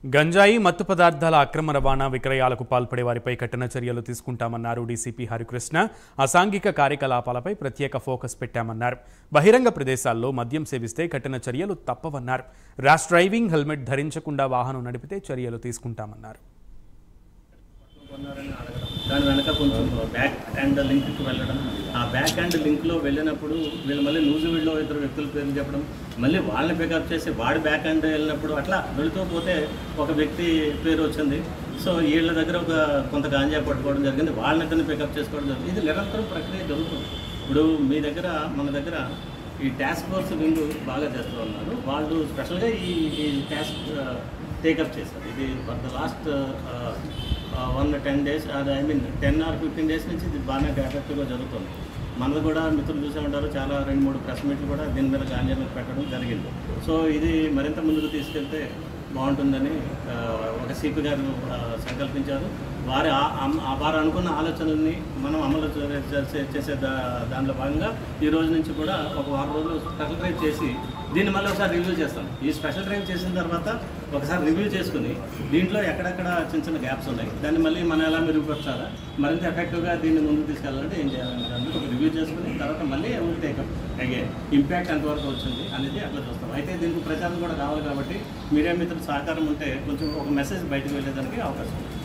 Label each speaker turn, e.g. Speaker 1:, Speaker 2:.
Speaker 1: గంజాయి మత్తు పదార్థాల అక్రమ రవాణా విక్రయాలకు పాల్పడే వారిపై కఠిన చర్యలు తీసుకుంటామన్నారు డీసీపీ హరికృష్ణ. అసాంఘిక కార్యకలాపాలపై ప్రత్యేక ఫోకస్ పెట్టామన్నారు. బహిరంగ ప్రదేశాల్లో మద్యం సేవిస్తే కఠిన చర్యలు తప్పవన్నారు. ర్యాష్ డ్రైవింగ్, హెల్మెట్ ధరించకుండా వాహనం నడిపితే చర్యలు తీసుకుంటామన్నారు.
Speaker 2: దాని వెనక కొంచెం బ్యాక్ అండ్ లింక్కి వెళ్ళడం, ఆ బ్యాక్ అండ్ లింక్లో వెళ్ళినప్పుడు వీళ్ళు మళ్ళీ నూజివీడులో ఇద్దరు వ్యక్తుల పేర్లు చెప్పడం, మళ్ళీ వాళ్ళని పికప్ చేసి వాడి బ్యాక్ అండ్ వెళ్ళినప్పుడు అట్లా వెళుతూ పోతే ఒక వ్యక్తి పేరు వచ్చింది. సో వీళ్ళ దగ్గర కొంత గాంజా పట్టుకోవడం జరిగింది, వాళ్ళని పికప్ చేసుకోవడం జరిగింది. ఇది నిరంతరం ప్రక్రియ జరుగుతుంది. ఇప్పుడు మీ దగ్గర మన దగ్గర ఈ టాస్క్ ఫోర్స్ వింగ్ బాగా చేస్తూ ఉన్నారు. వాళ్ళు స్పెషల్గా ఈ టాస్క్ టేకప్ చేశారు. ఇది ఫర్ ద లాస్ట్ 10 days, అది 10 or 15 days నుంచి ఇది బాగానే ఎఫెక్టివ్గా జరుగుతుంది. మనది కూడా మిత్రులు చూసే ఉంటారు, చాలా 2-3 ప్రెస్ మీట్లు కూడా దీని మీద గాంజా మీద పెట్టడం జరిగింది. సో ఇది మరింత ముందుకు తీసుకెళ్తే బాగుంటుందని ఒక సిపి గారు సంకల్పించారు. వారు అనుకున్న ఆలోచనల్ని మనం అమలు చేసే దాంట్లో భాగంగా ఈ రోజు నుంచి కూడా ఒక 10 రోజులు స్పెషల్ డ్రైవ్ చేసి దీన్ని మళ్ళీ ఒకసారి రివ్యూ చేస్తాం. ఈ స్పెషల్ డ్రైవ్ చేసిన తర్వాత ఒకసారి రివ్యూ చేసుకుని దీంట్లో ఎక్కడెక్కడ చిన్న చిన్న గ్యాప్స్ ఉన్నాయి, దాన్ని మళ్ళీ మనం ఎలా మెరుగుపరచాలా, మరింత ఎఫెక్టివ్గా దీన్ని ముందుకు తీసుకెళ్ళాలంటే ఏం చేయాలని దాన్ని ఒక రివ్యూ చేసుకుని తర్వాత మళ్ళీ టేకప్ అయ్యే ఇంపాక్ట్ ఎంతవరకు వచ్చింది అనేది అట్లా చూస్తాం. అయితే దీనికి ప్రచారం కూడా కావాలి కాబట్టి మీడియా మిత్రుల సహకారం ఉంటే కొంచెం ఒక మెసేజ్ బయటకు వెళ్ళేదానికి అవకాశం ఉంది.